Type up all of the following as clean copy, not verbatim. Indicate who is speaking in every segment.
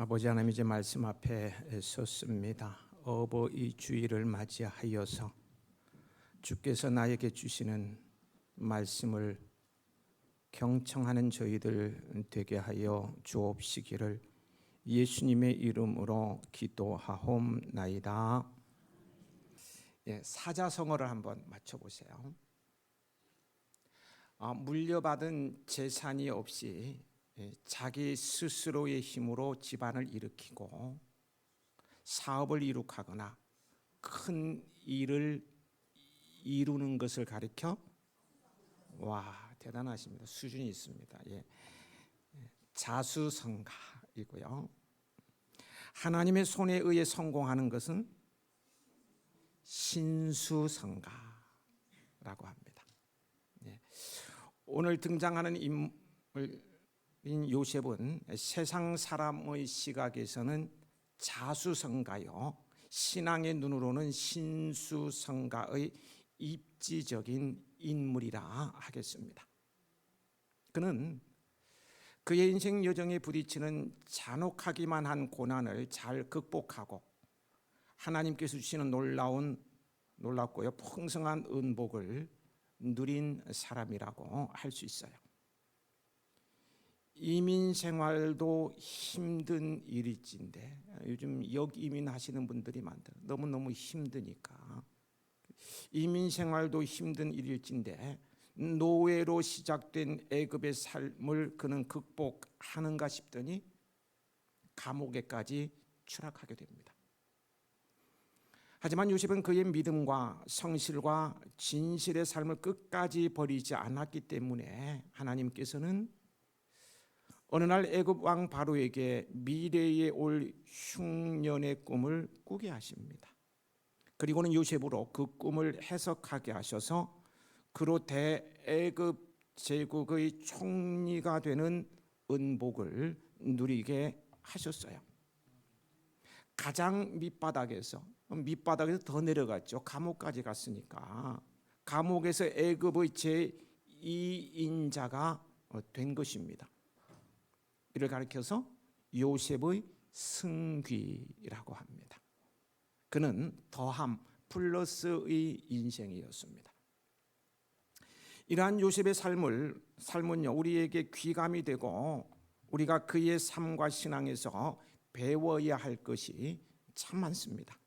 Speaker 1: 아버지 하나님, 이제 말씀 앞에 섰습니다. 어버이 주일을 맞이하여서 주께서 나에게 주시는 말씀을 경청하는 저희들 되게 하여 주옵시기를 예수님의 이름으로 기도하옵나이다. 사자성어를 한번 맞춰보세요. 물려받은 재산이 없이 자기 스스로의 힘으로 집안을 일으키고 사업을 이룩하거나 큰 일을 이루는 것을 가리켜, 대단하십니다. 수준이 있습니다. 자수성가이고요. 하나님의 손에 의해 성공하는 것은 신수성가라고 합니다. 오늘 등장하는 인물인 요셉은 세상 사람의 시각에서는 자수성가요, 신앙의 눈으로는 신수성가의 입지적인 인물이라 하겠습니다. 그는 그의 인생 여정에 부딪히는 잔혹하기만 한 고난을 잘 극복하고 하나님께서 주시는 놀랍고요 풍성한 은복을 누린 사람이라고 할 수 있어요. 이민 생활도 힘든 일일진데, 요즘 역이민 하시는 분들이 많다. 너무너무 힘드니까. 이민 생활도 힘든 일일진데 노예로 시작된 애굽의 삶을 그는 극복하는가 싶더니 감옥에까지 추락하게 됩니다. 하지만 요셉은 그의 믿음과 성실과 진실의 삶을 끝까지 버리지 않았기 때문에 하나님께서는 어느 날 애굽 왕 바로에게 미래에 올 흉년의 꿈을 꾸게 하십니다. 그리고는 요셉으로 그 꿈을 해석하게 하셔서 그로 대애굽 제국의 총리가 되는 은복을 누리게 하셨어요. 가장 밑바닥에서 더 내려갔죠. 감옥까지 갔으니까 감옥에서 애굽의 제2인자가 된 것입니다. 이를 가리켜서 요셉의 승귀라고 합니다. 그는 더함 플러스의 인생이었습니다. 이러한 요셉의 삶은요, 우리에게 귀감이 되고 우리가 그의 삶과 신앙에서 배워야 할 것이 참 많습니다.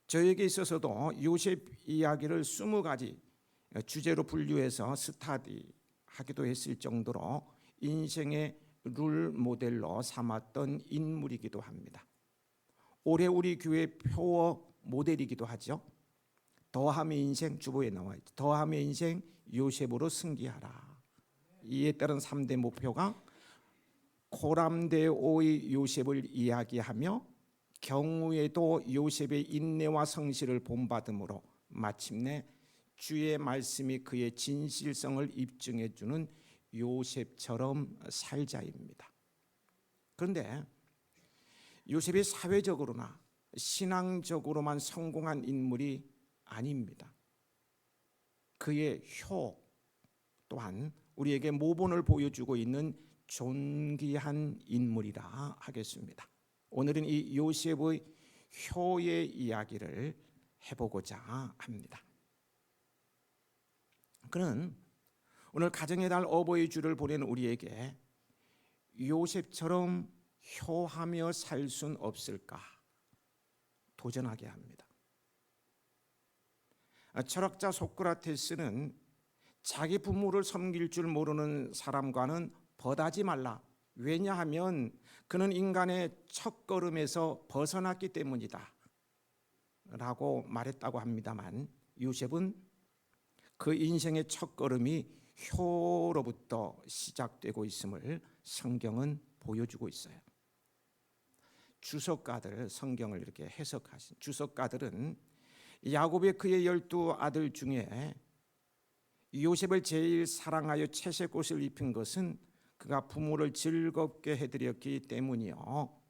Speaker 1: 저에게 있어서도 요셉 이야기를 20가지 주제로 분류해서 스터디하기도 했을 정도로 인생의 룰 모델로 삼았던 인물이기도 합니다. 올해 우리 교회 표어 모델이기도 하죠. 더함의 인생, 주보에 나와 있죠. 더함의 인생 요셉으로 승기하라. 이에 따른 3대 목표가 코람데오의 요셉을 이야기하며 경우에도 요셉의 인내와 성실을 본받음으로 마침내 주의 말씀이 그의 진실성을 입증해 주는 요셉처럼 살자입니다. 그런데 요셉이 사회적으로나 신앙적으로만 성공한 인물이 아닙니다. 그의 효 또한 우리에게 모본을 보여주고 있는 존귀한 인물이라 하겠습니다. 오늘은 이 요셉의 효의 이야기를 해보고자 합니다. 그는 오늘 가정의 달 어버이 주를 보낸 우리에게 요셉처럼 효하며 살 순 없을까 도전하게 합니다. 철학자 소크라테스는 자기 부모를 섬길 줄 모르는 사람과는 벗하지 말라. 왜냐하면 그는 인간의 첫걸음에서 벗어났기 때문이다 라고 말했다고 합니다만, 요셉은 그 인생의 첫걸음이 효로부터 시작되고 있음을 성경은 보여주고 있어요. 주석가들, 성경을 이렇게 해석하신 주석가들은 야곱의 그의 12아들 중에 요셉을 제일 사랑하여 채색옷을 입힌 것은 그가 부모를 즐겁게 해드렸기 때문이요,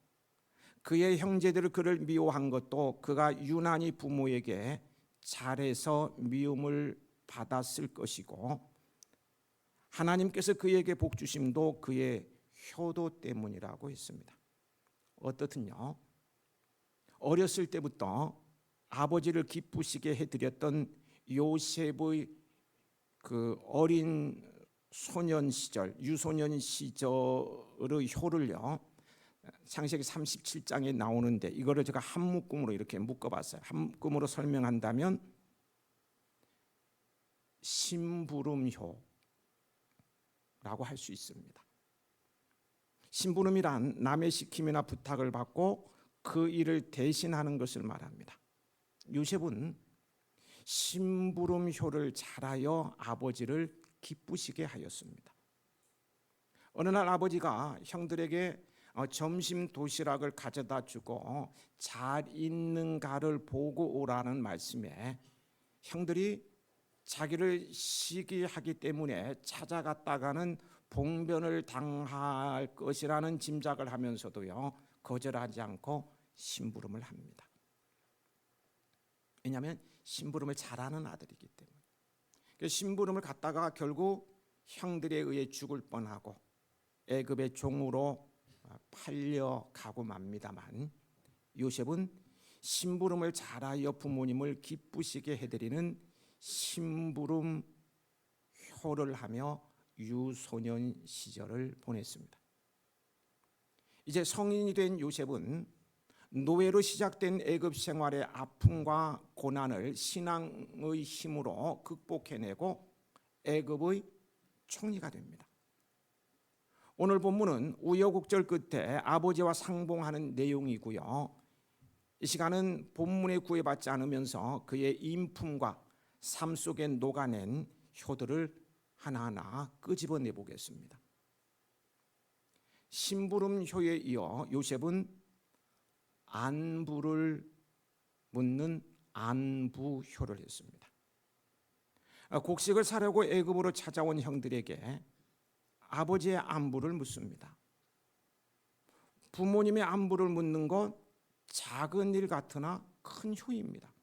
Speaker 1: 그의 형제들을 그를 미워한 것도 그가 유난히 부모에게 잘해서 미움을 받았을 것이고, 하나님께서 그에게 복 주심도 그의 효도 때문이라고 했습니다. 어떻든요, 어렸을 때부터 아버지를 기쁘시게 해드렸던 요셉의 그 어린 소년 시절, 유소년 시절의 효를요, 창세기 37장에 나오는데 이거를 제가 한 묶음으로 이렇게 묶어봤어요. 한 묶음으로 설명한다면 심부름효라고 할 수 있습니다. 심부름이란 남의 시킴이나 부탁을 받고 그 일을 대신하는 것을 말합니다. 요셉은 심부름효를 잘하여 아버지를 기쁘시게 하였습니다. 어느 날 아버지가 형들에게 점심 도시락을 가져다 주고 잘 있는가를 보고 오라는 말씀에 형들이 자기를 시기하기 때문에 찾아갔다가는 봉변을 당할 것이라는 짐작을 하면서도요, 거절하지 않고 심부름을 합니다. 왜냐하면 심부름을 잘하는 아들이기 때문에. 심부름을 갔다가 결국 형들에 의해 죽을 뻔하고 애굽의 종으로 팔려가고 맙니다만, 요셉은 심부름을 잘하여 부모님을 기쁘시게 해드리는 심부름 효를 하며 유소년 시절을 보냈습니다. 이제 성인이 된 요셉은 노예로 시작된 애굽 생활의 아픔과 고난을 신앙의 힘으로 극복해내고 애굽의 총리가 됩니다. 오늘 본문은 우여곡절 끝에 아버지와 상봉하는 내용이고요, 이 시간은 본문에 구애받지 않으면서 그의 인품과 삶 속에 녹아낸 효들을 하나하나 끄집어내 보겠습니다. 심부름효에 이어 요셉은 안부를 묻는 안부효를 했습니다. 곡식을 사려고 애굽으로 찾아온 형들에게 아버지의 안부를 묻습니다. 부모님의 안부를 묻는 것 작은 일 같으나 큰 효입니다.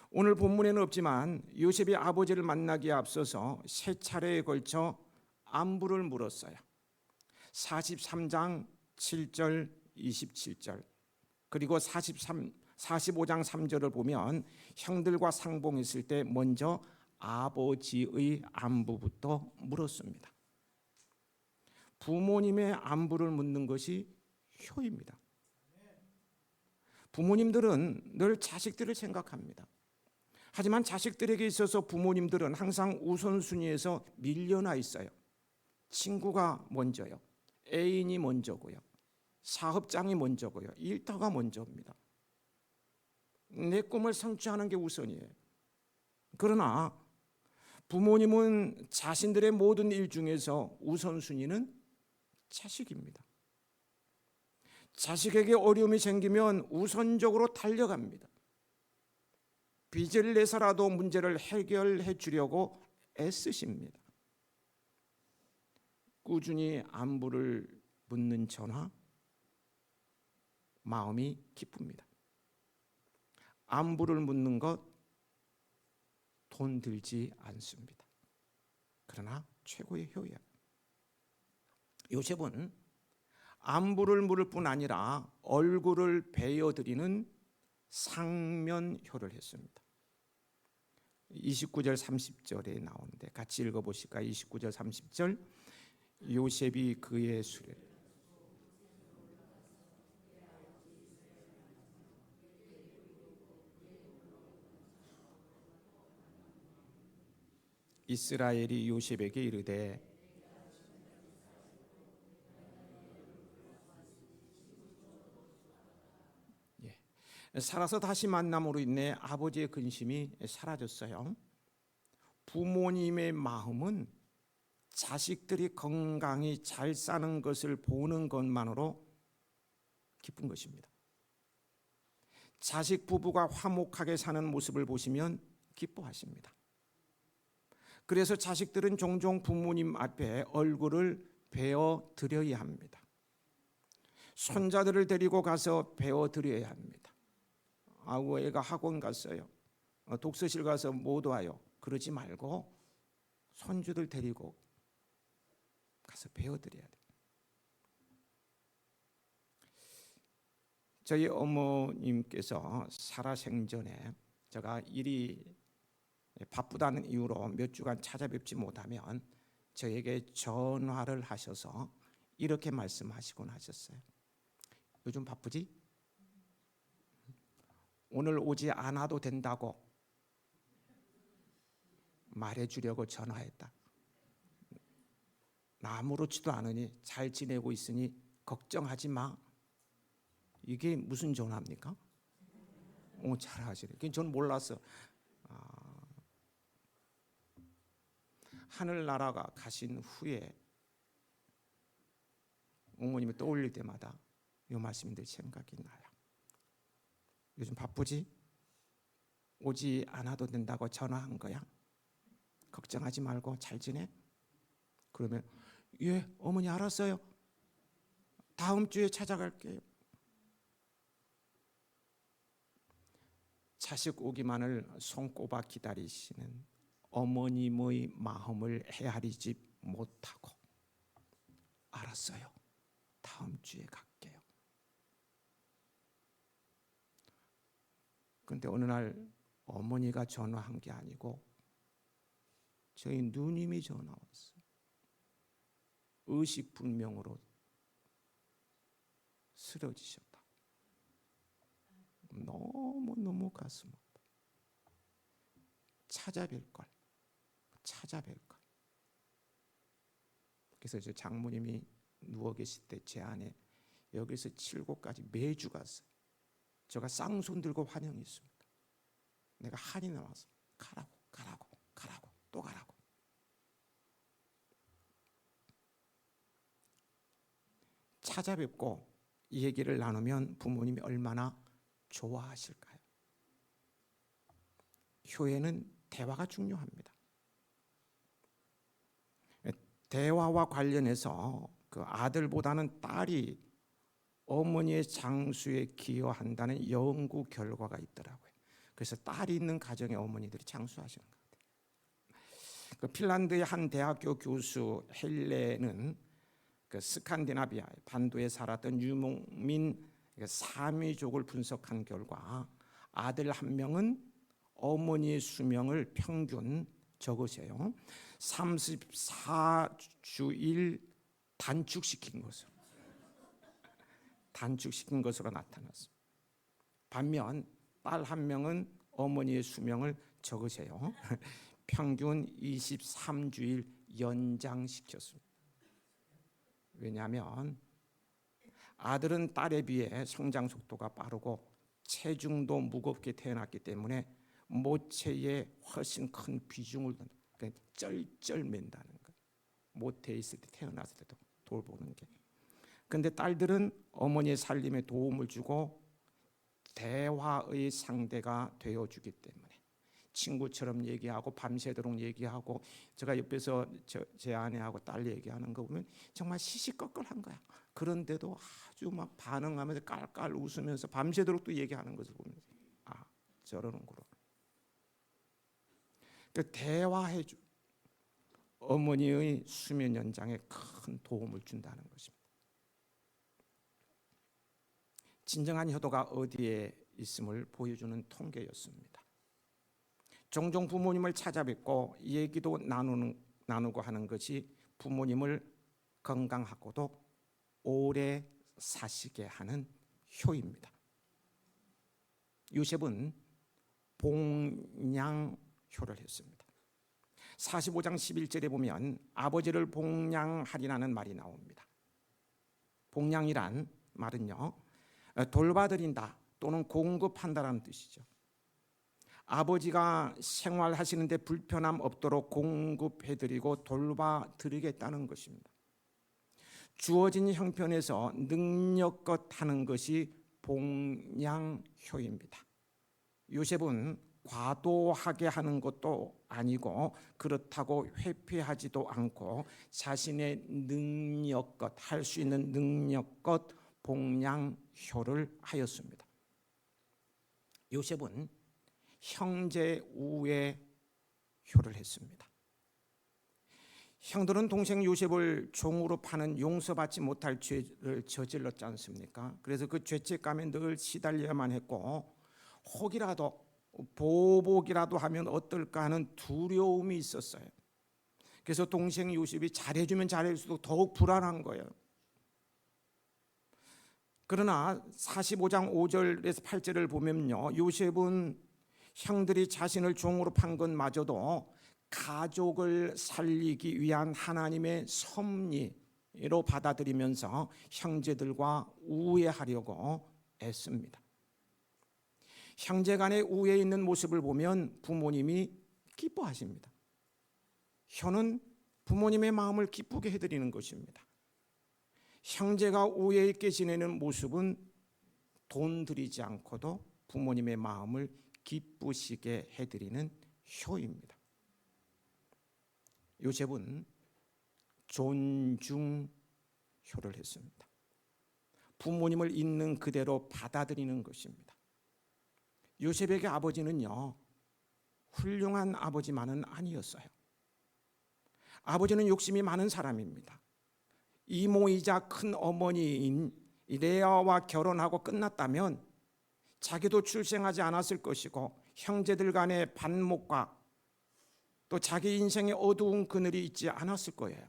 Speaker 1: 오늘 본문에는 없지만 요셉이 아버지를 만나기에 앞서서 세 차례에 걸쳐 안부를 물었어요. 43장 7절 27절 그리고 45장 3절을 보면 형들과 상봉했을 때 먼저 아버지의 안부부터 물었습니다. 부모님의 안부를 묻는 것이 효입니다. 부모님들은 늘 자식들을 생각합니다. 하지만 자식들에게 있어서 부모님들은 항상 우선순위에서 밀려나 있어요. 친구가 먼저요, 애인이 먼저고요, 사업장이 먼저고요, 일터가 먼저입니다. 내 꿈을 성취하는 게 우선이에요. 그러나 부모님은 자신들의 모든 일 중에서 우선순위는 자식입니다. 자식에게 어려움이 생기면 우선적으로 달려갑니다. 빚을 내서라도 문제를 해결해 주려고 애쓰십니다. 꾸준히 안부를 묻는 전화, 마음이 기쁩니다. 안부를 묻는 것 돈 들지 않습니다. 그러나 최고의 효야. 요셉은 안부를 물을 뿐 아니라 얼굴을 베어드리는 상면효를 했습니다. 29절 30절에 나오는데 같이 읽어보실까요? 29절 30절 요셉이 그의 수레 이스라엘이 요셉에게 이르되 살아서 다시 만남으로 인해 아버지의 근심이 사라졌어요. 부모님의 마음은 자식들이 건강히 잘 사는 것을 보는 것만으로 기쁜 것입니다. 자식 부부가 화목하게 사는 모습을 보시면 기뻐하십니다. 그래서 자식들은 종종 부모님 앞에 얼굴을 베어 드려야 합니다. 손자들을 데리고 가서 베어 드려야 합니다. 아우 애가 학원 갔어요, 독서실 가서 못 와요, 그러지 말고 손주들 데리고 가서 베어 드려야 돼요. 저희 어머님께서 살아생전에 제가 일이 바쁘다는 이유로 몇 주간 찾아뵙지 못하면 저에게 전화를 하셔서 이렇게 말씀하시곤 하셨어요. 요즘 바쁘지? 오늘 오지 않아도 된다고 말해주려고 전화했다. 나 아무렇지도 않으니 잘 지내고 있으니 걱정하지 마. 이게 무슨 전화입니까? 잘하시네. 저는 몰랐어. 하늘나라가 가신 후에 어머님이 떠올릴 때마다 이 말씀들이 생각이 나요. 요즘 바쁘지? 오지 않아도 된다고 전화한 거야? 걱정하지 말고 잘 지내? 그러면 예, 어머니 알았어요. 다음 주에 찾아갈게요. 자식 오기만을 손꼽아 기다리시는 어머님의 마음을 헤아리지 못하고 알았어요. 다음 주에 갈게요. 그런데 어느 날 어머니가 전화한 게 아니고 저희 누님이 전화 왔어요. 의식불명으로 쓰러지셨다. 너무 가슴 아파. 찾아뵐 걸. 그래서 저 장모님이 누워 계실 때 제 안에 여기서 칠곡까지 매주 갔어요. 제가 쌍손 들고 환영했습니다. 내가 한이 나와서 가라고 또 가라고. 찾아뵙고 이 얘기를 나누면 부모님이 얼마나 좋아하실까요? 교회는 대화가 중요합니다. 대화와 관련해서 그 아들보다는 딸이 어머니의 장수에 기여한다는 연구 결과가 있더라고요. 그래서 딸이 있는 가정의 어머니들이 장수하시는 것 같아요. 그 핀란드의 한 대학교 교수 헬레는 그 스칸디나비아 반도에 살았던 유목민 사미족을 분석한 결과 아들 한 명은 어머니의 수명을 평균 적으세요. 34주일 단축시킨 것으로 나타났습니다. 반면 딸 한 명은 어머니의 수명을 적으세요. 평균 23주일 연장시켰습니다. 왜냐하면 아들은 딸에 비해 성장 속도가 빠르고 체중도 무겁게 태어났기 때문에 모체에 훨씬 큰 비중을 그러니까 쩔쩔맨다는 거예요. 모태에 있을 때 태어났을 때도 돌보는 게. 그런데 딸들은 어머니의 살림에 도움을 주고 대화의 상대가 되어주기 때문에 친구처럼 얘기하고 밤새도록 얘기하고 제가 옆에서 제 아내하고 딸 얘기하는 거 보면 정말 시시껄껄한 거야. 그런데도 아주 막 반응하면서 깔깔 웃으면서 밤새도록 또 얘기하는 것을 보면서 저러는구나. 그 대화해주 어머니의 수면 연장에 큰 도움을 준다는 것입니다. 진정한 효도가 어디에 있음을 보여주는 통계였습니다. 종종 부모님을 찾아뵙고 얘기도 나누고 하는 것이 부모님을 건강하고도 오래 사시게 하는 효입니다. 요셉은 봉양효를 했습니다. 45장 11절에 보면 아버지를 봉양하리라는 말이 나옵니다. 봉양이란 말은요, 돌봐드린다 또는 공급한다라는 뜻이죠. 아버지가 생활하시는데 불편함 없도록 공급해드리고 돌봐드리겠다는 것입니다. 주어진 형편에서 능력껏 하는 것이 봉양효입니다. 요셉은 과도하게 하는 것도 아니고 그렇다고 회피하지도 않고 자신의 능력껏 할 수 있는 능력껏 봉양효를 하였습니다. 요셉은 형제 우애 효를 했습니다. 형들은 동생 요셉을 종으로 파는 용서받지 못할 죄를 저질렀지 않습니까? 그래서 그 죄책감에 늘 시달려야만 했고, 혹이라도 보복이라도 하면 어떨까 하는 두려움이 있었어요. 그래서 동생 요셉이 잘해주면 잘해줄수록 더욱 불안한 거예요. 그러나 45장 5절에서 8절을 보면요, 요셉은 형들이 자신을 종으로 판 것마저도 가족을 살리기 위한 하나님의 섭리로 받아들이면서 형제들과 우애하려고 애씁니다. 형제 간의 우애에 있는 모습을 보면 부모님이 기뻐하십니다. 혀는 부모님의 마음을 기쁘게 해드리는 것입니다. 형제가 우애 있게 지내는 모습은 돈 들이지 않고도 부모님의 마음을 기쁘시게 해드리는 효입니다. 요셉은 존중효를 했습니다. 부모님을 있는 그대로 받아들이는 것입니다. 요셉에게 아버지는요, 훌륭한 아버지만은 아니었어요. 아버지는 욕심이 많은 사람입니다. 이모이자 큰 어머니인 레아와 결혼하고 끝났다면 자기도 출생하지 않았을 것이고, 형제들 간의 반목과 또 자기 인생에 어두운 그늘이 있지 않았을 거예요.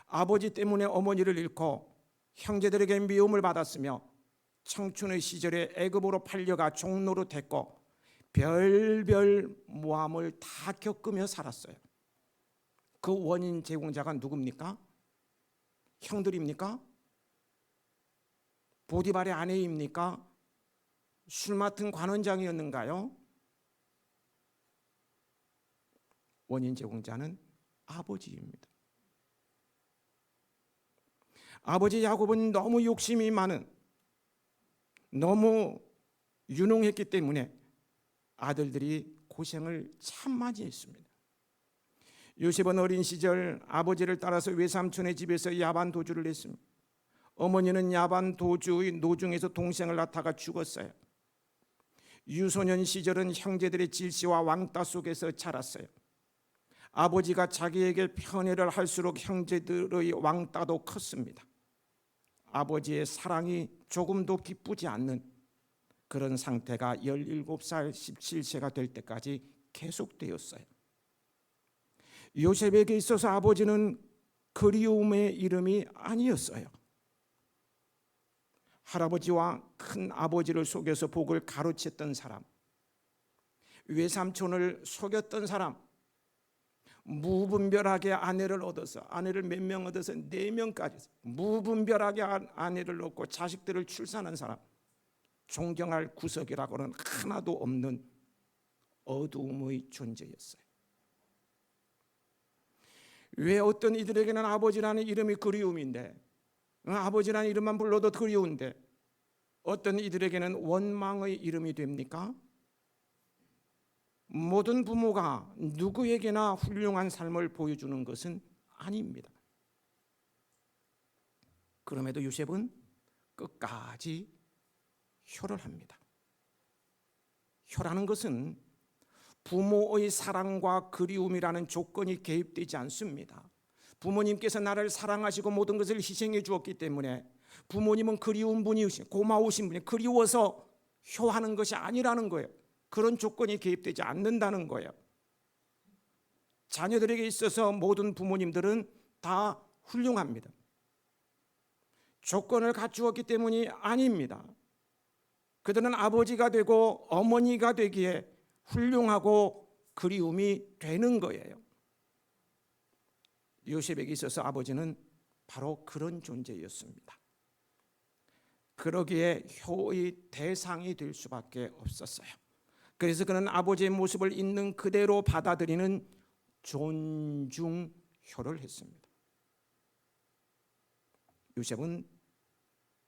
Speaker 1: 아버지 때문에 어머니를 잃고 형제들에게 미움을 받았으며 청춘의 시절에 애굽으로 팔려가 종로로 됐고 별별 모함을 다 겪으며 살았어요. 그 원인 제공자가 누굽니까? 형들입니까? 보디발의 아내입니까? 술 맡은 관원장이었는가요? 원인 제공자는 아버지입니다. 아버지 야곱은 너무 욕심이 많은, 너무 유능했기 때문에 아들들이 고생을 참 많이 했습니다. 요셉은 어린 시절 아버지를 따라서 외삼촌의 집에서 야반 도주를 했습니다. 어머니는 야반 도주의 노중에서 동생을 낳다가 죽었어요. 유소년 시절은 형제들의 질시와 왕따 속에서 자랐어요. 아버지가 자기에게 편애를 할수록 형제들의 왕따도 컸습니다. 아버지의 사랑이 조금도 기쁘지 않는 그런 상태가 17살, 17세가 될 때까지 계속되었어요. 요셉에게 있어서 아버지는 그리움의 이름이 아니었어요. 할아버지와 큰 아버지를 속여서 복을 가로챘던 사람, 외삼촌을 속였던 사람, 무분별하게 아내를 얻어서, 아내를 몇 명 얻어서 4명까지 무분별하게 아내를 얻고 자식들을 출산한 사람, 존경할 구석이라고는 하나도 없는 어두움의 존재였어요. 왜 어떤 이들에게는 아버지라는 이름이 그리움인데, 아버지라는 이름만 불러도 그리운데 어떤 이들에게는 원망의 이름이 됩니까? 모든 부모가 누구에게나 훌륭한 삶을 보여주는 것은 아닙니다. 그럼에도 요셉은 끝까지 효를 합니다. 효라는 것은 부모의 사랑과 그리움이라는 조건이 개입되지 않습니다. 부모님께서 나를 사랑하시고 모든 것을 희생해 주었기 때문에 부모님은 그리운 분이시고 고마우신 분이 그리워서 효하는 것이 아니라는 거예요. 그런 조건이 개입되지 않는다는 거예요. 자녀들에게 있어서 모든 부모님들은 다 훌륭합니다. 조건을 갖추었기 때문이 아닙니다. 그들은 아버지가 되고 어머니가 되기에 훌륭하고 그리움이 되는 거예요. 요셉에게 있어서 아버지는 바로 그런 존재였습니다. 그러기에 효의 대상이 될 수밖에 없었어요. 그래서 그는 아버지의 모습을 있는 그대로 받아들이는 존중효를 했습니다. 요셉은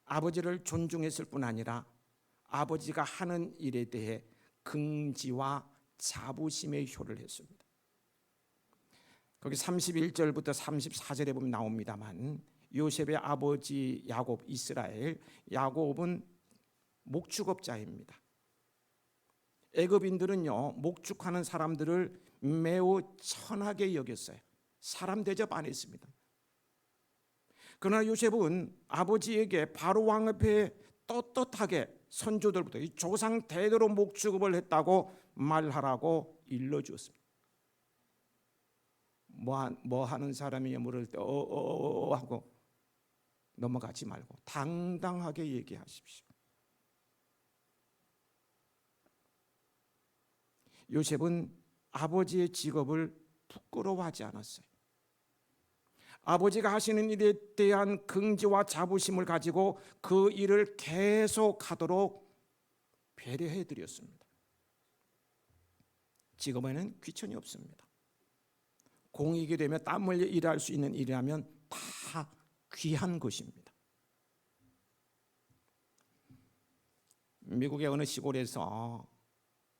Speaker 1: 아버지를 존중했을 뿐 아니라 아버지가 하는 일에 대해 긍지와 자부심의 효를 했습니다. 거기 31절부터 34절에 보면 나옵니다만, 요셉의 아버지 야곱, 이스라엘, 야곱은 목축업자입니다. 애굽인들은요, 목축하는 사람들을 매우 천하게 여겼어요. 사람 대접 안 했습니다. 그러나 요셉은 아버지에게 바로 왕 앞에 떳떳하게 선조들부터 이 조상 대대로 목축업을 했다고 말하라고 일러주었습니다. 뭐 하는 사람이 물을 때 하고 넘어가지 말고 당당하게 얘기하십시오. 요셉은 아버지의 직업을 부끄러워하지 않았어요. 아버지가 하시는 일에 대한 긍지와 자부심을 가지고 그 일을 계속하도록 배려해 드렸습니다. 직업에는 귀천이 없습니다. 공익이 되며 땀 흘려 일할 수 있는 일이라면 다 귀한 것입니다. 미국의 어느 시골에서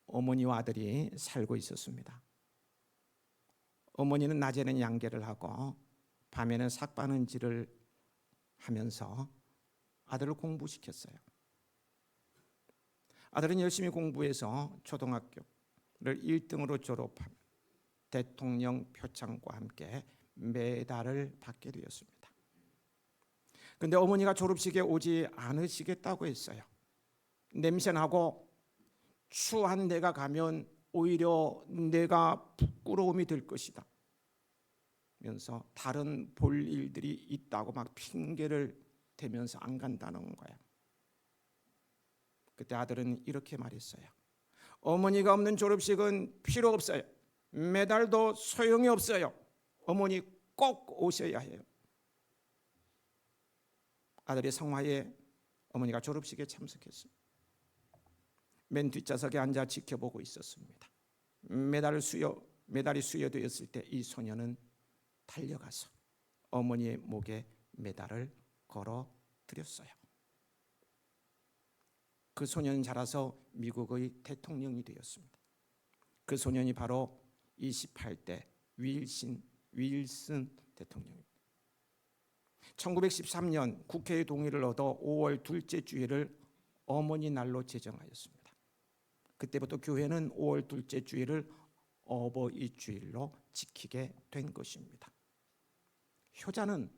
Speaker 1: 어머니와 아들이 살고 있었습니다. 어머니는 낮에는 양계를 하고 밤에는 삭바느질을 하면서 아들을 공부시켰어요. 아들은 열심히 공부해서 초등학교를 1등으로 졸업하며 대통령 표창과 함께 메달을 받게 되었습니다. 그런데 어머니가 졸업식에 오지 않으시겠다고 했어요. 냄새나고 추한 데가 가면 오히려 내가 부끄러움이 될 것이다 면서 다른 볼 일들이 있다고 막 핑계를 대면서 안 간다는 거야. 그때 아들은 이렇게 말했어요. 어머니가 없는 졸업식은 필요 없어요. 메달도 소용이 없어요. 어머니 꼭 오셔야 해요. 아들의 성화에 어머니가 졸업식에 참석했어요. 맨 뒷좌석에 앉아 지켜보고 있었습니다. 메달이 수여되었을 때 이 소녀는 달려가서 어머니의 목에 메달을 걸어 드렸어요. 그 소년은 자라서 미국의 대통령이 되었습니다. 그 소년이 바로 28대 윌슨 대통령입니다. 1913년 국회의 동의를 얻어 5월 둘째 주일을 어머니 날로 제정하였습니다. 그때부터 교회는 5월 둘째 주일을 어버이 주일로 지키게 된 것입니다. 효자는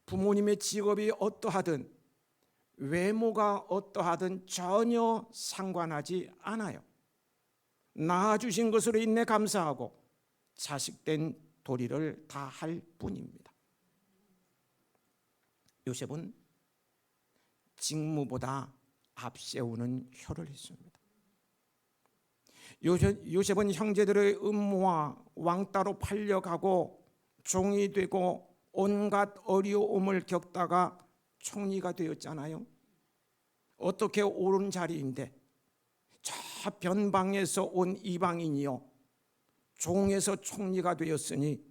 Speaker 1: 부모님의 직업이 어떠하든 외모가 어떠하든 전혀 상관하지 않아요. 낳아주신 것으로 인내 감사하고 자식된 도리를 다할 뿐입니다. 요셉은 직무보다 앞세우는 효를 했습니다. 요셉은 형제들의 음모와 왕따로 팔려가고 종이 되고 온갖 어려움을 겪다가 총리가 되었잖아요. 어떻게 옳은 자리인데 저 변방에서 온 이방인이요 종에서 총리가 되었으니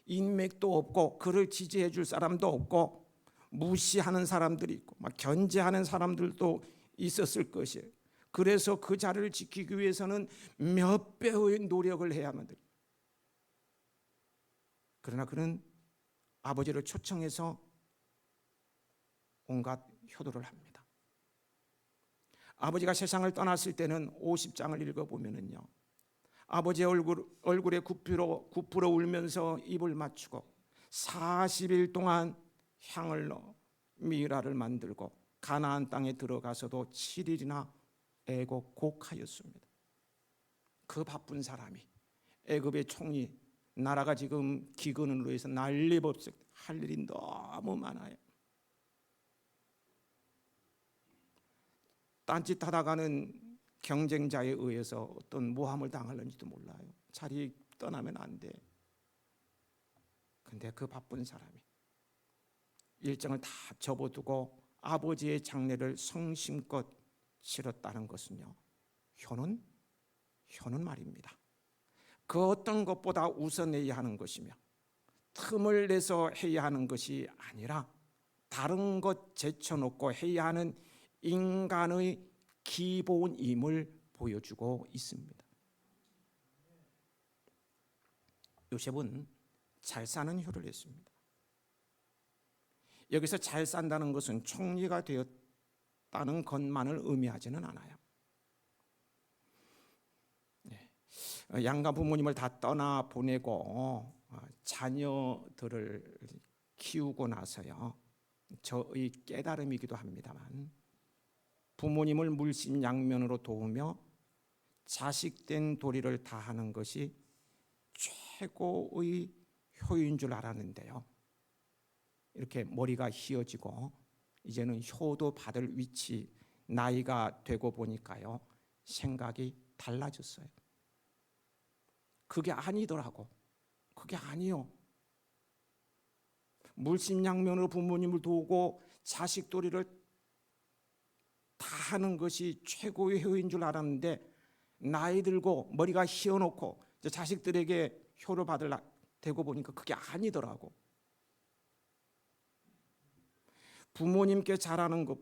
Speaker 1: 인맥도 없고 그를 지지해 줄 사람도 없고 무시하는 사람들이 있고 막 견제하는 사람들도 있었을 것이에요. 그래서 그 자리를 지키기 위해서는 몇 배의 노력을 해야만 돼요. 그러나 그는 아버지를 초청해서 온갖 효도를 합니다. 아버지가 세상을 떠났을 때는 50장을 읽어보면요, 아버지의 얼굴에 굽으러 울면서 입을 맞추고 40일 동안 향을 넣어 미라를 만들고 가나안 땅에 들어가서도 7일이나 애곡곡하였습니다. 그 바쁜 사람이 애굽의 총리, 나라가 지금 기근으로 해서 난리법석 할 일이 너무 많아요. 딴짓하다가는 경쟁자에 의해서 어떤 모함을 당할는지도 몰라요. 자리 떠나면 안 돼. 근데 그 바쁜 사람이 일정을 다 접어두고 아버지의 장례를 성심껏 치렀다는 것은요, 효는 말입니다. 그 어떤 것보다 우선해야 하는 것이며 틈을 내서 해야 하는 것이 아니라 다른 것 제쳐놓고 해야 하는 인간의 기본임을 보여주고 있습니다. 요셉은 잘 사는 효를 했습니다. 여기서 잘 산다는 것은 총리가 되었다는 것만을 의미하지는 않아요. 양가 부모님을 다 떠나 보내고 자녀들을 키우고 나서요, 저의 깨달음이기도 합니다만, 부모님을 물심양면으로 도우며 자식된 도리를 다하는 것이 최고의 효인 줄 알았는데요, 이렇게 머리가 휘어지고 이제는 효도 받을 위치, 나이가 되고 보니까요, 생각이 달라졌어요. 그게 아니더라고. 그게 아니요. 물심양면으로 부모님을 도우고 자식 도리를 다 하는 것이 최고의 효인 줄 알았는데, 나이 들고 머리가 휘어놓고 자식들에게 효를 받을 되고 보니까 그게 아니더라고. 부모님께 잘하는 것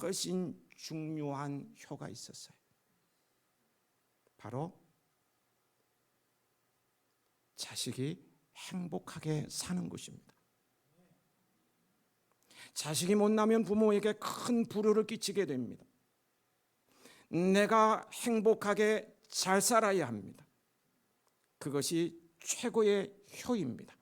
Speaker 1: 훨씬 중요한 효가 있었어요. 바로 자식이 행복하게 사는 것입니다. 자식이 못나면 부모에게 큰 불효를 끼치게 됩니다. 내가 행복하게 잘 살아야 합니다. 그것이 최고의 효입니다.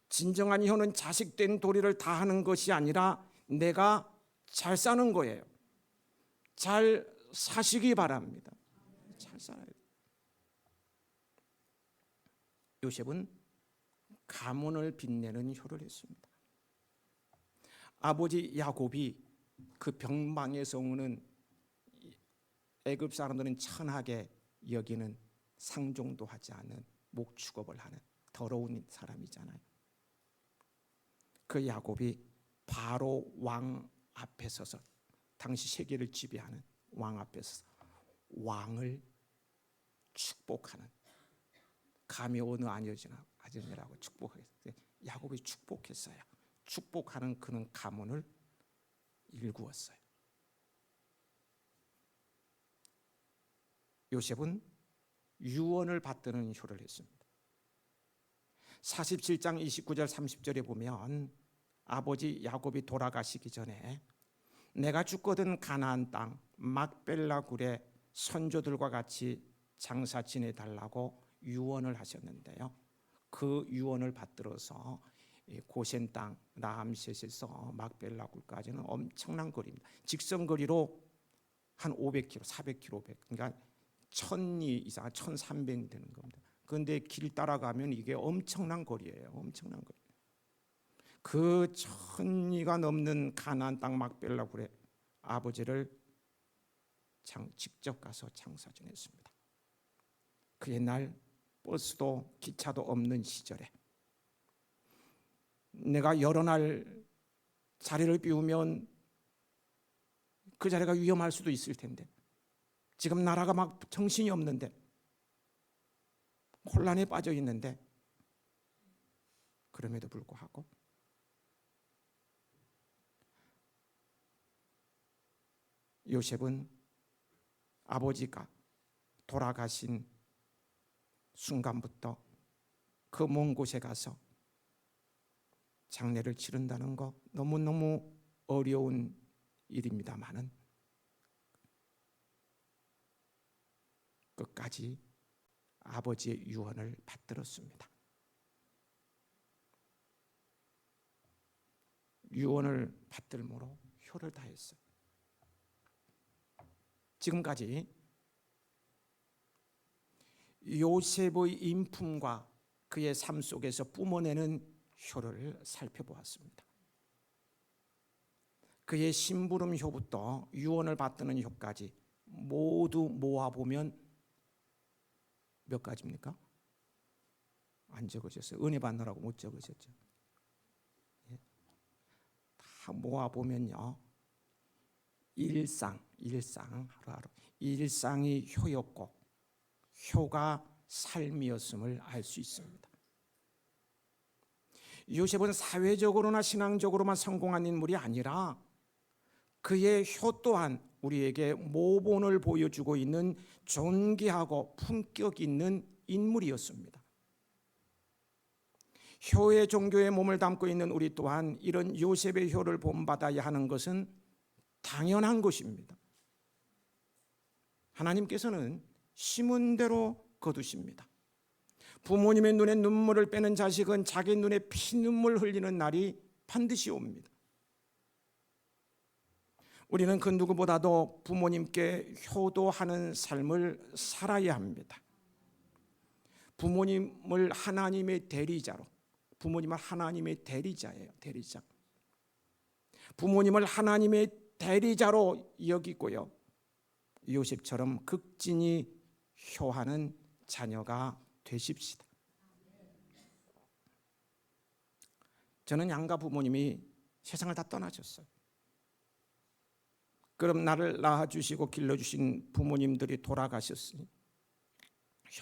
Speaker 1: 진정한 효는 자식된 도리를 다하는 것이 아니라 내가 잘 사는 거예요. 잘 사시기 바랍니다. 잘 살아야 돼요. 요셉은 가문을 빛내는 효를 했습니다. 아버지 야곱이 그 병방에서 오는 애굽 사람들은 천하게 여기는 상종도 하지 않은 목축업을 하는 더러운 사람이잖아요. 그 야곱이 바로 왕 앞에 서서, 당시 세계를 지배하는 왕 앞에 서서 왕을 축복하는, 감히 어느 아니라고 축복했어요. 야곱이 축복했어요. 축복하는 그는 가문을 일구었어요. 요셉은 유언을 받드는 효를 했습니다. 47장 29절 30절에 보면 아버지 야곱이 돌아가시기 전에 내가 죽거든 가나안 땅 막벨라 굴에 선조들과 같이 장사 지내달라고 유언을 하셨는데요, 그 유언을 받들어서 고센 땅 라암셋에서 막벨라 굴까지는 엄청난 거리입니다. 직선 거리로 한 500km, 400km, 그러니까 1000리 이상, 1300이 되는 겁니다. 그런데 길 따라가면 이게 엄청난 거리예요. 엄청난 거리. 그 1000리가 넘는 가나안 땅 막벨라 굴에 아버지를 직접 가서 장사 지냈습니다. 그 옛날 버스도 기차도 없는 시절에 내가 여러 날 자리를 비우면 그 자리가 위험할 수도 있을 텐데, 지금 나라가 막 정신이 없는데, 혼란에 빠져 있는데, 그럼에도 불구하고 요셉은 아버지가 돌아가신 순간부터 그 먼 곳에 가서 장례를 치른다는 거 너무너무 어려운 일입니다만은 끝까지 아버지의 유언을 받들었습니다. 유언을 받들므로 효를 다했어요. 지금까지 요셉의 인품과 그의 삶 속에서 뿜어내는 효를 살펴보았습니다. 그의 심부름 효부터 유언을 받드는 효까지 모두 모아보면 몇 가지입니까? 안 적으셨어요. 은혜 받느라고 못 적으셨죠. 다 모아보면요, 일상 하루하루 일상이 효였고 효가 삶이었음을 알 수 있습니다. 요셉은 사회적으로나 신앙적으로만 성공한 인물이 아니라 그의 효 또한 우리에게 모본을 보여주고 있는 존귀하고 품격 있는 인물이었습니다. 효의 종교에 몸을 담고 있는 우리 또한 이런 요셉의 효를 본받아야 하는 것은 당연한 것입니다. 하나님께서는 심은 대로 거두십니다. 부모님의 눈에 눈물을 빼는 자식은 자기 눈에 피눈물 흘리는 날이 반드시 옵니다. 우리는 그 누구보다도 부모님께 효도하는 삶을 살아야 합니다. 부모님을 하나님의 대리자로, 부모님은 하나님의 대리자예요. 대리자. 부모님을 하나님의 대리자로 여기고요. 요셉처럼 극진히 효하는 자녀가 되십시다. 저는 양가 부모님이 세상을 다 떠나셨어요. 그럼 나를 낳아주시고 길러주신 부모님들이 돌아가셨으니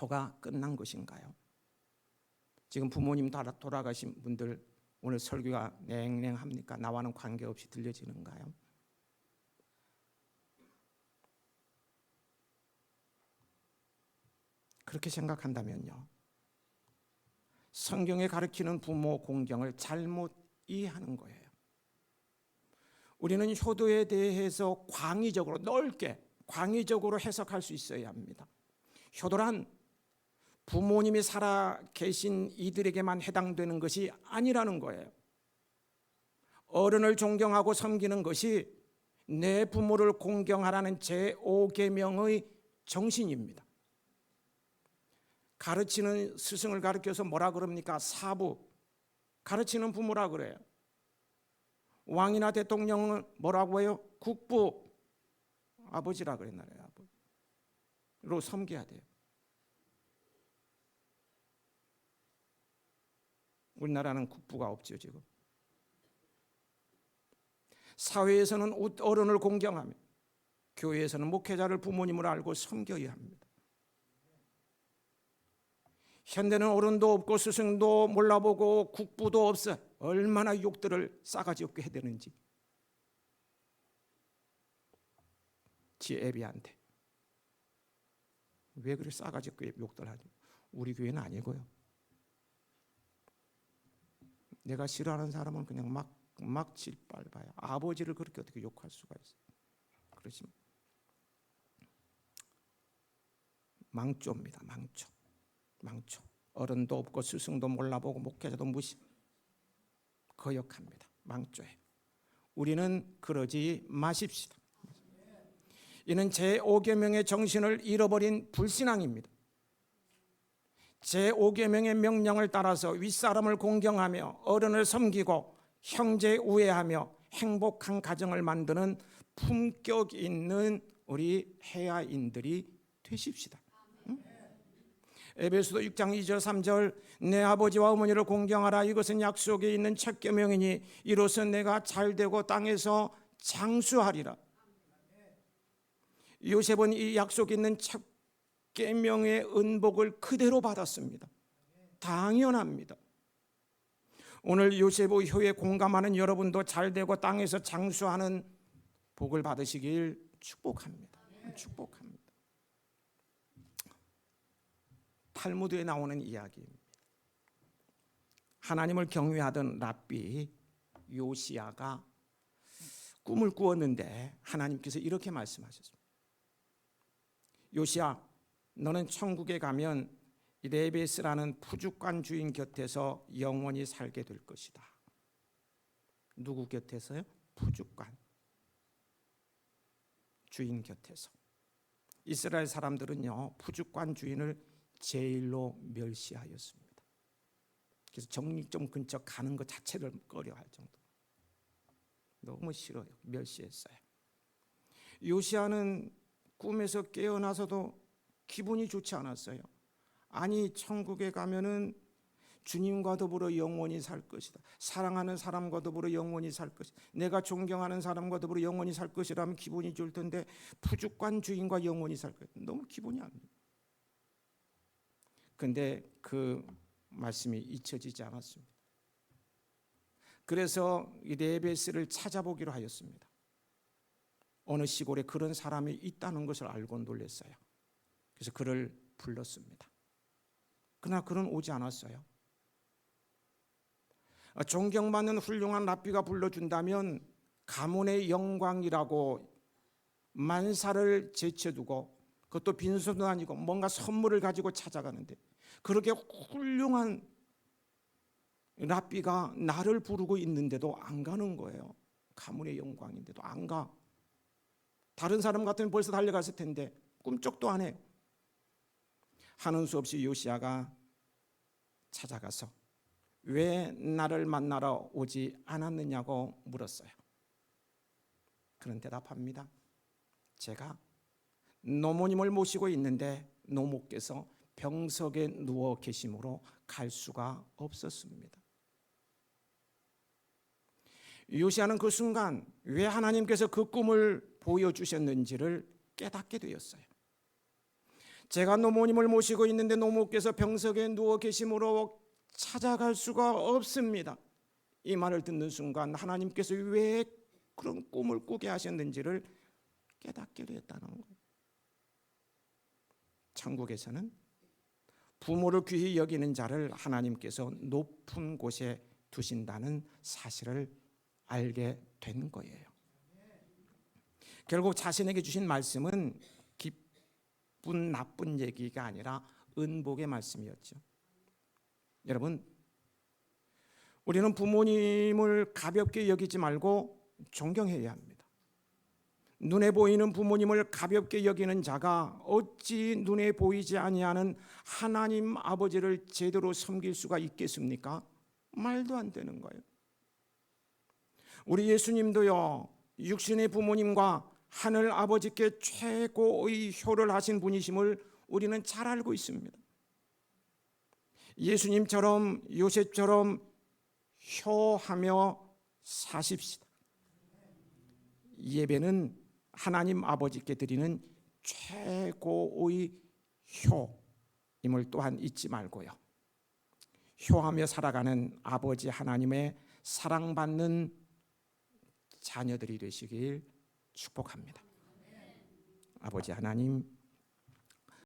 Speaker 1: 효가 끝난 것인가요? 지금 부모님 돌아가신 분들 오늘 설교가 냉랭합니까? 나와는 관계없이 들려지는가요? 그렇게 생각한다면요, 성경에 가르치는 부모 공경을 잘못 이해하는 거예요. 우리는 효도에 대해서 광의적으로 넓게 광의적으로 해석할 수 있어야 합니다. 효도란 부모님이 살아 계신 이들에게만 해당되는 것이 아니라는 거예요. 어른을 존경하고 섬기는 것이 내 부모를 공경하라는 제5계명의 정신입니다. 가르치는 스승을 가르쳐서 뭐라 그럽니까? 사부. 가르치는 부모라 그래요. 왕이나 대통령은 뭐라고 해요? 국부. 아버지라 그랬나요? 아버지로 섬겨야 돼요. 우리나라는 국부가 없죠 지금. 사회에서는 어른을 공경하며 교회에서는 목회자를 부모님을 알고 섬겨야 합니다. 현대는 어른도 없고 스승도 몰라보고 국부도 없어. 얼마나 욕들을 싸가지 없게 해대는지. 지 애비한테 왜 그렇게 싸가지 없게 욕들 하죠? 우리 교회는 아니고요. 내가 싫어하는 사람은 그냥 막 짓밟아요. 아버지를 그렇게 어떻게 욕할 수가 있어요? 그렇지만 망조입니다. 망조. 어른도 없고 스승도 몰라보고 목회자도 무시. 거역합니다. 망조예요. 우리는 그러지 마십시다. 이는 제5계명의 정신을 잃어버린 불신앙입니다. 제5계명의 명령을 따라서 윗사람을 공경하며 어른을 섬기고 형제 우애하며 행복한 가정을 만드는 품격 있는 우리 해아인들이 되십시다. 에베소서 6장 2절 3절 내 아버지와 어머니를 공경하라. 이것은 약속에 있는 첫 계명이니 이로써 내가 잘되고 땅에서 장수하리라. 요셉은 이 약속 있는 첫 계명의 은복을 그대로 받았습니다. 당연합니다. 오늘 요셉의 효에 공감하는 여러분도 잘되고 땅에서 장수하는 복을 받으시길 축복합니다. 축복합니다. 탈무드에 나오는 이야기입니다. 하나님을 경외하던 랍비 요시야가 꿈을 꾸었는데 하나님께서 이렇게 말씀하셨습니다. 요시야, 너는 천국에 가면 레베스라는 푸주간 주인 곁에서 영원히 살게 될 것이다. 누구 곁에서요? 푸주간 주인 곁에서. 이스라엘 사람들은요, 푸주간 주인을 제일로 멸시하였습니다. 그래서 정육점 근처 가는 것 자체를 꺼려할 정도. 너무 싫어요. 멸시했어요. 요시야는 꿈에서 깨어나서도 기분이 좋지 않았어요. 아니, 천국에 가면은 주님과 더불어 영원히 살 것이다. 사랑하는 사람과 더불어 영원히 살 것이다. 내가 존경하는 사람과 더불어 영원히 살 것이라면 기분이 좋을 텐데 푸주간 주인과 영원히 살 것이다. 너무 기분이 안 돼요. 근데 그 말씀이 잊혀지지 않았습니다. 그래서 이 레베스를 찾아보기로 하였습니다. 어느 시골에 그런 사람이 있다는 것을 알고 놀랐어요. 그래서 그를 불렀습니다. 그러나 그는 오지 않았어요. 존경받는 훌륭한 랍비가 불러준다면 가문의 영광이라고 만사를 제쳐두고 그것도 빈손도 아니고 뭔가 선물을 가지고 찾아가는데 그렇게 훌륭한 랍비가 나를 부르고 있는데도 안 가는 거예요. 가문의 영광인데도 안 가. 다른 사람 같으면 벌써 달려갔을 텐데 꿈쩍도 안 해요. 하는 수 없이 요시야가 찾아가서 왜 나를 만나러 오지 않았느냐고 물었어요. 그런 대답합니다. 제가 노모님을 모시고 있는데 노모께서 병석에 누워 계심으로 갈 수가 없었습니다. 요시야는 그 순간 왜 하나님께서 그 꿈을 보여주셨는지를 깨닫게 되었어요. 제가 노모님을 모시고 있는데 노모께서 병석에 누워 계심으로 찾아갈 수가 없습니다. 이 말을 듣는 순간 하나님께서 왜 그런 꿈을 꾸게 하셨는지를 깨닫게 되었다는 거예요. 천국에서는 부모를 귀히 여기는 자를 하나님께서 높은 곳에 두신다는 사실을 알게 된 거예요. 결국 자신에게 주신 말씀은 기쁜 나쁜 얘기가 아니라 은복의 말씀이었죠. 여러분, 우리는 부모님을 가볍게 여기지 말고 존경해야 합니다. 눈에 보이는 부모님을 가볍게 여기는 자가 어찌 눈에 보이지 아니하는 하나님 아버지를 제대로 섬길 수가 있겠습니까? 말도 안 되는 거예요. 우리 예수님도요, 육신의 부모님과 하늘 아버지께 최고의 효를 하신 분이심을 우리는 잘 알고 있습니다. 예수님처럼 요셉처럼 효하며 사십시다. 예배는 하나님 아버지께 드리는 최고의 효임을 또한 잊지 말고요. 효하며 살아가는 아버지 하나님의 사랑받는 자녀들이 되시길 축복합니다. 아버지 하나님,